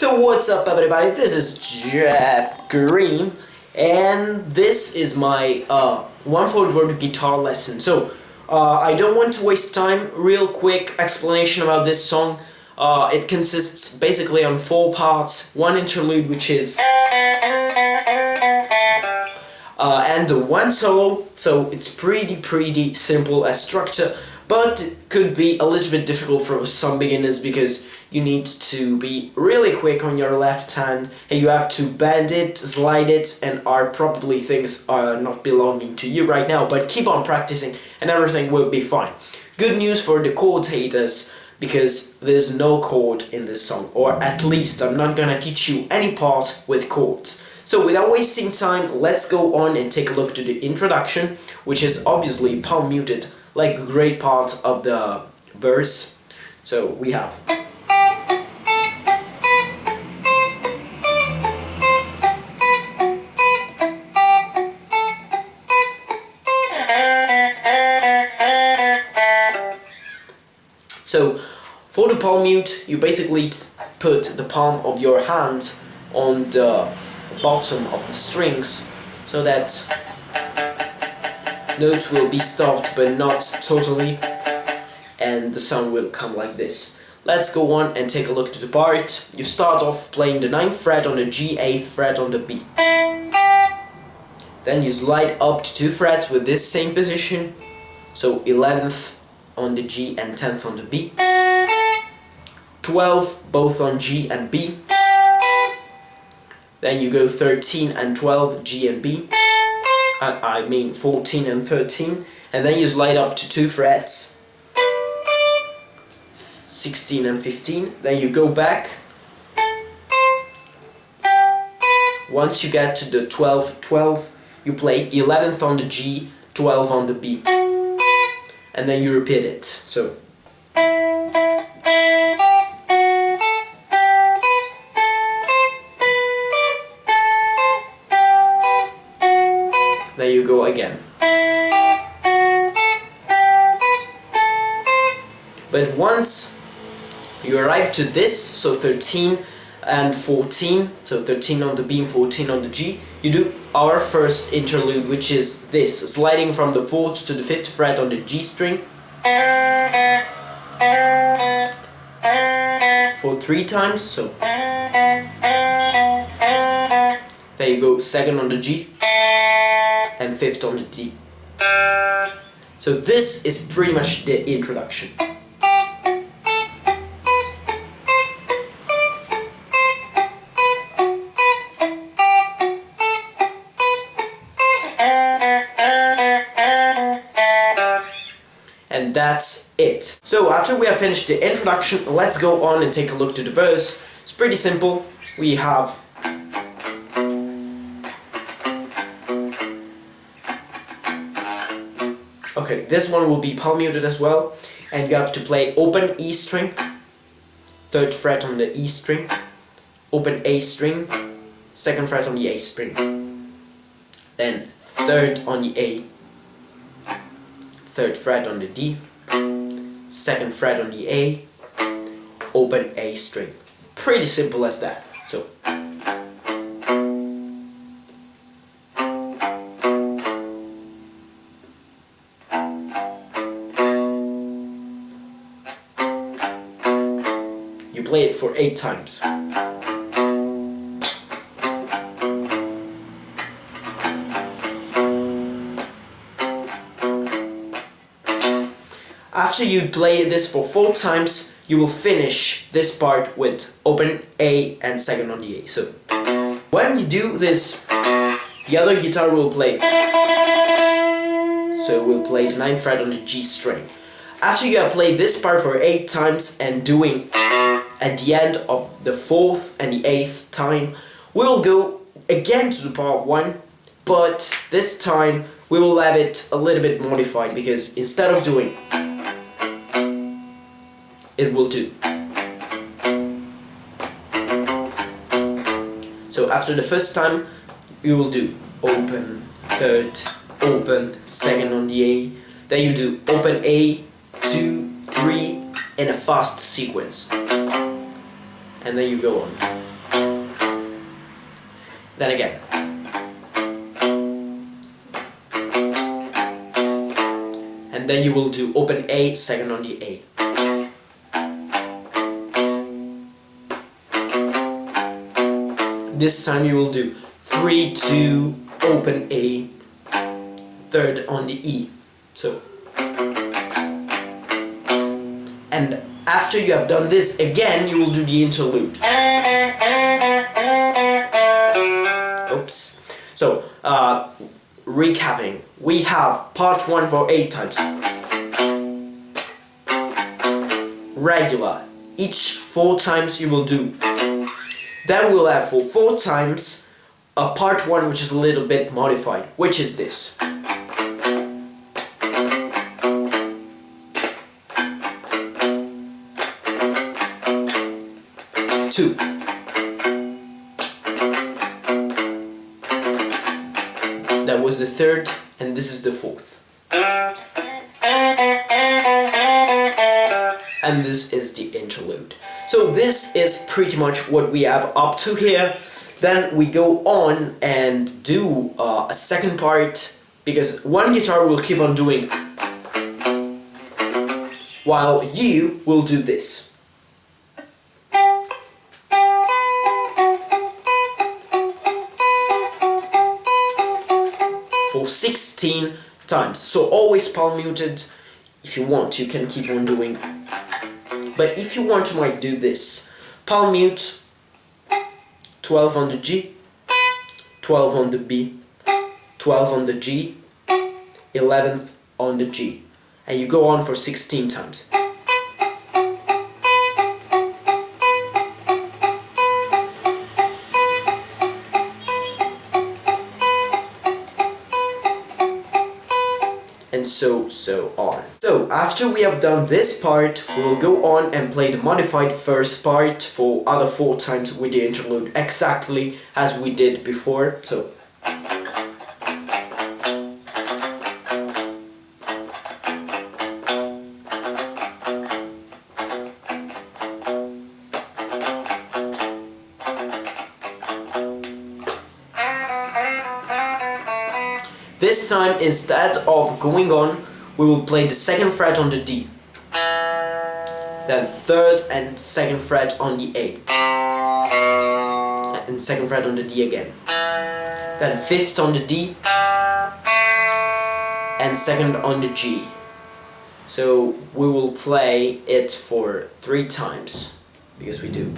Yo, what's up everybody, this is Jepp Green, and this is my 1/4 word guitar lesson. So, I don't want to waste time, real quick explanation about this song. It consists basically on 4 parts, 1 interlude which is and 1 solo, so it's pretty simple as structure, but it could be a little bit difficult for some beginners because you need to be really quick on your left hand and you have to bend it, slide it, and are probably things are not belonging to you right now, but keep on practicing and everything will be fine. Good news for the chord haters, because there's no chord in this song, or at least I'm not gonna teach you any part with chords. So without wasting time, let's go on and take a look to the introduction, which is obviously palm muted, like a great part of the verse. So we have So, for the palm mute, you basically put the palm of your hand on the bottom of the strings so that notes will be stopped but not totally, and the sound will come like this. Let's go on and take a look to the part. You start off playing the 9th fret on the G, 8th fret on the B. Then you slide up to 2 frets with this same position, so 11th on the G and 10th on the B, 12 both on G and B, then you go 13 and 12 G and B, I mean 14 and 13, and then you slide up to 2 frets, 16 and 15, then you go back. Once you get to the 12, you play 11th on the G, 12 on the B, and then you repeat it. So then you go again. But once you arrive to this, so 13 and 14, so 13 on the B and 14 on the G, you do our first interlude, which is this, sliding from the 4th to the 5th fret on the G string for 3 times, so there you go, 2nd on the G and 5th on the D. So this is pretty much the introduction. And that's it. So after we have finished the introduction, let's go on and take a look to the verse. It's pretty simple. We have okay, this one will be palm muted as well, and you have to play open E string, 3rd fret on the E string, open A string, 2nd fret on the A string, then 3rd on the A, 3rd fret on the D, 2nd fret on the A, open A string. Pretty simple as that. So you play it for 8 times. After you play this for 4 times, you will finish this part with open A and 2nd on the A. So when you do this, the other guitar will play. So we'll play the 9th fret on the G string. After you have played this part for 8 times and doing at the end of the 4th and the 8th time, we will go again to the part 1, but this time we will have it a little bit modified, because instead of doing, it will do. So after the first time, you will do open, 3rd, open, 2nd on the A, then you do open A, 2, 3 in a fast sequence. And then you go on. then again. And then you will do open A, second on the A. This time you will do 3, 2, open A, third on the E. So, and after you have done this again, you will do the interlude. Oops. So, recapping, we have part 1 for 8 times. Regular, each 4 times you will do. Then we'll have for 4 times a part 1 which is a little bit modified, which is this. 2. That was the 3rd, and this is the 4th. And this is the interlude. So this is pretty much what we have up to here. Then we go on and do a second part, because one guitar will keep on doing while you will do this. For 16 times. So always palm muted. If you want, you can keep on doing. But if you want, you might do this. Palm mute, 12 on the G, 12 on the B, 12 on the G, 11th on the G. And you go on for 16 times. And so on. So after we have done this part, we will go on and play the modified first part for other 4 times with the interlude, exactly as we did before. So this time, instead of going on, we will play the 2nd fret on the D, then 3rd and 2nd fret on the A, and 2nd fret on the D again, then 5th on the D, and 2nd on the G. So we will play it for 3 times, because we do.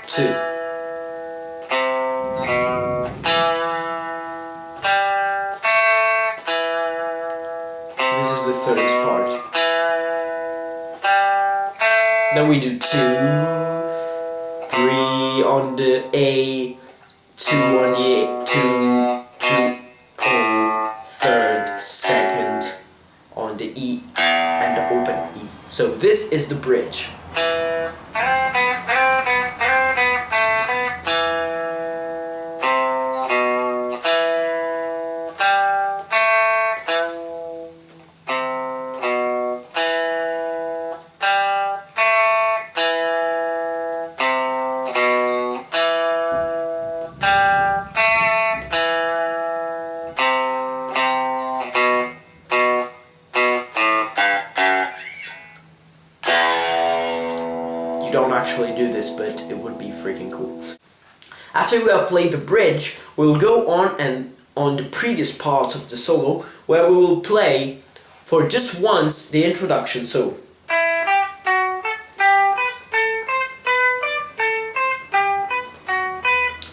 2. This is the 3rd part. Then we do 2, 3 on the A, 2 on the A, 2, 2, oh, 3rd, 2nd on the E, and the open E. So this is the bridge. You don't actually do this, but it would be freaking cool. After we have played the bridge, we will go on and on the previous part of the solo, where we will play for just once the introduction. So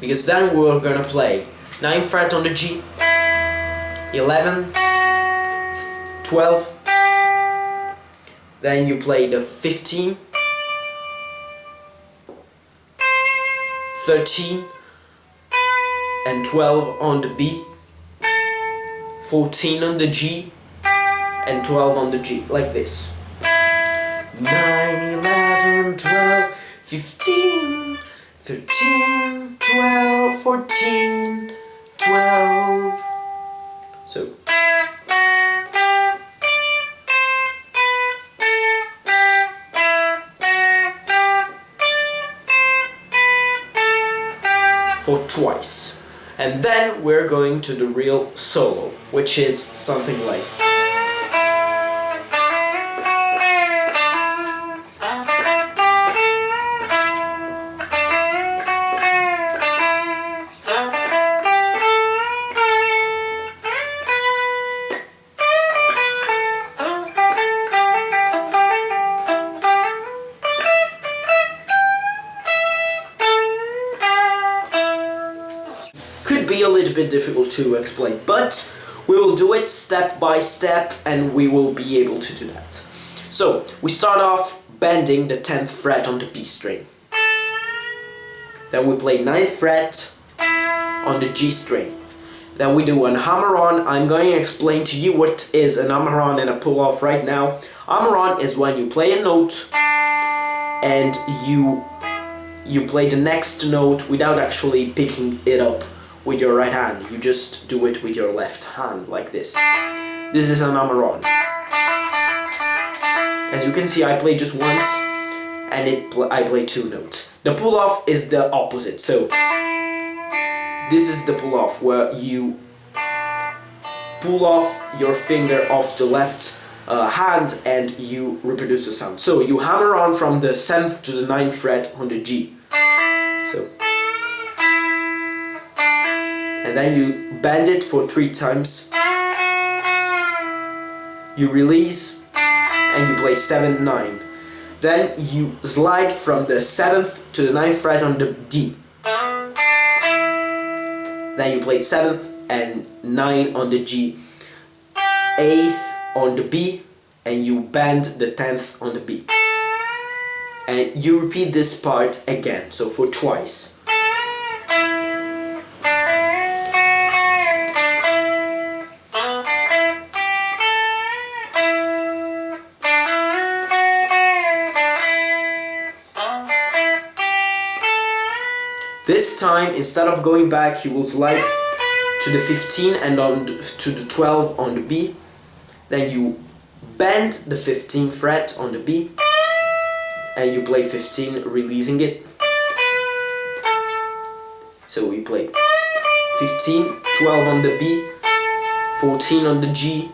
because then we're gonna play 9th fret on the G, 11, 12, then you play the 15, 13 and 12 on the B, 14 on the G, and 12 on the G, like this. 9, 11, 12, 15, 13, 12, 14, 12. So for twice. And then we're going to the real solo, which is something like... Could be a little bit difficult to explain, but we will do it step by step and we will be able to do that. So we start off bending the 10th fret on the B string. Then we play 9th fret on the G string. Then we do an hammer-on. I'm going to explain to you what is an hammer-on and a pull-off right now. Hammer-on is when you play a note and you play the next note without actually picking it up with your right hand. You just do it with your left hand, like this. This is an hammer-on. As you can see, I play just once, and I play 2 notes. The pull-off is the opposite. So this is the pull-off, where you pull off your finger off the left hand and you reproduce the sound. So you hammer on from the 7th to the 9th fret on the G. So. And then you bend it for 3 times. You release and you play 7, 9. Then you slide from the 7th to the 9th fret on the D. Then you play 7th and 9 on the G, 8th on the B, and you bend the 10th on the B. And you repeat this part again, so for twice. This time, instead of going back, you will slide to the 15 and to the 12 on the B. Then you bend the 15th fret on the B and you play 15, releasing it. So we play 15, 12 on the B, 14 on the G.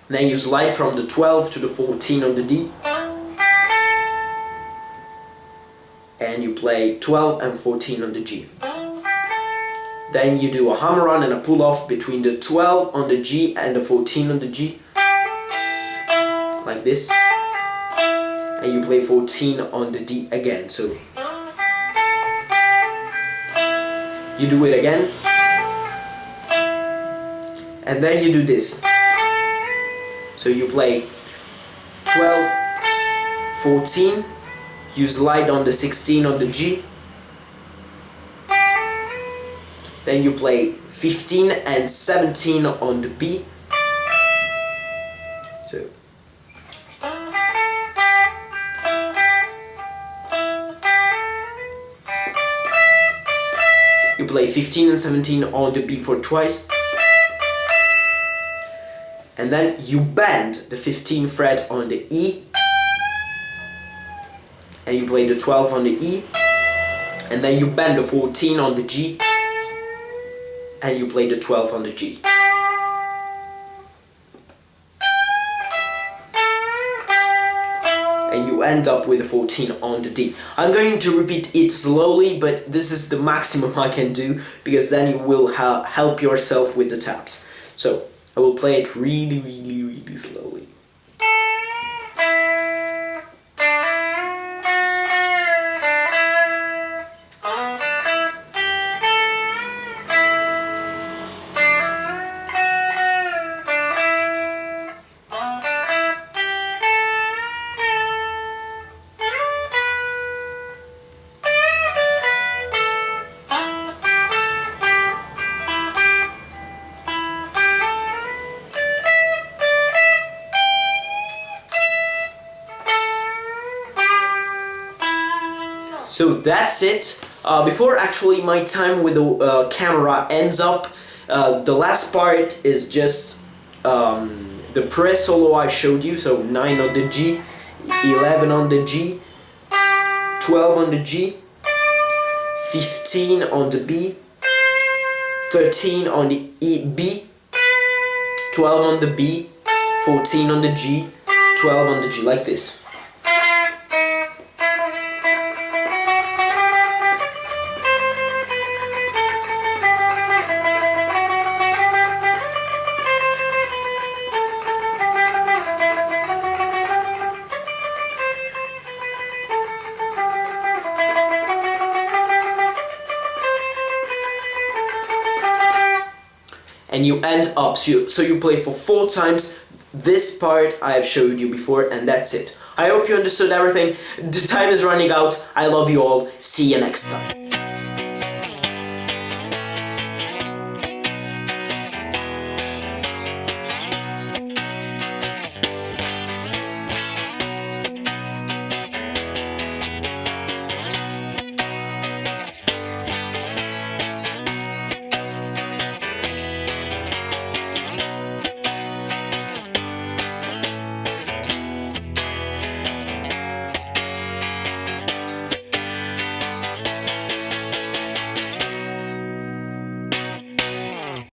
Then you slide from the 12 to the 14 on the D. And you play 12 and 14 on the G. Then you do a hammer-on and a pull-off between the 12 on the G and the 14 on the G, like this. And you play 14 on the D again. So you do it again, and then you do this. So you play 12, 14. You slide on the 16 on the G. Then you play 15 and 17 on the B. So you play 15 and 17 on the B for twice. And then you bend the 15th fret on the E. And you play the 12 on the E, and then you bend the 14 on the G, and you play the 12 on the G. And you end up with the 14 on the D. I'm going to repeat it slowly, but this is the maximum I can do, because then you will help yourself with the taps. So I will play it really, really, really slowly. So that's it. Before actually my time with the camera ends up, the last part is just the press solo I showed you. So 9 on the G, 11 on the G, 12 on the G, 15 on the B, 13 on the B, 12 on the B, 14 on the G, 12 on the G, like this. And you end up, so you play for 4 times this part I have showed you before, and that's it. I hope you understood everything. The time is running out. I love you all. See you next time.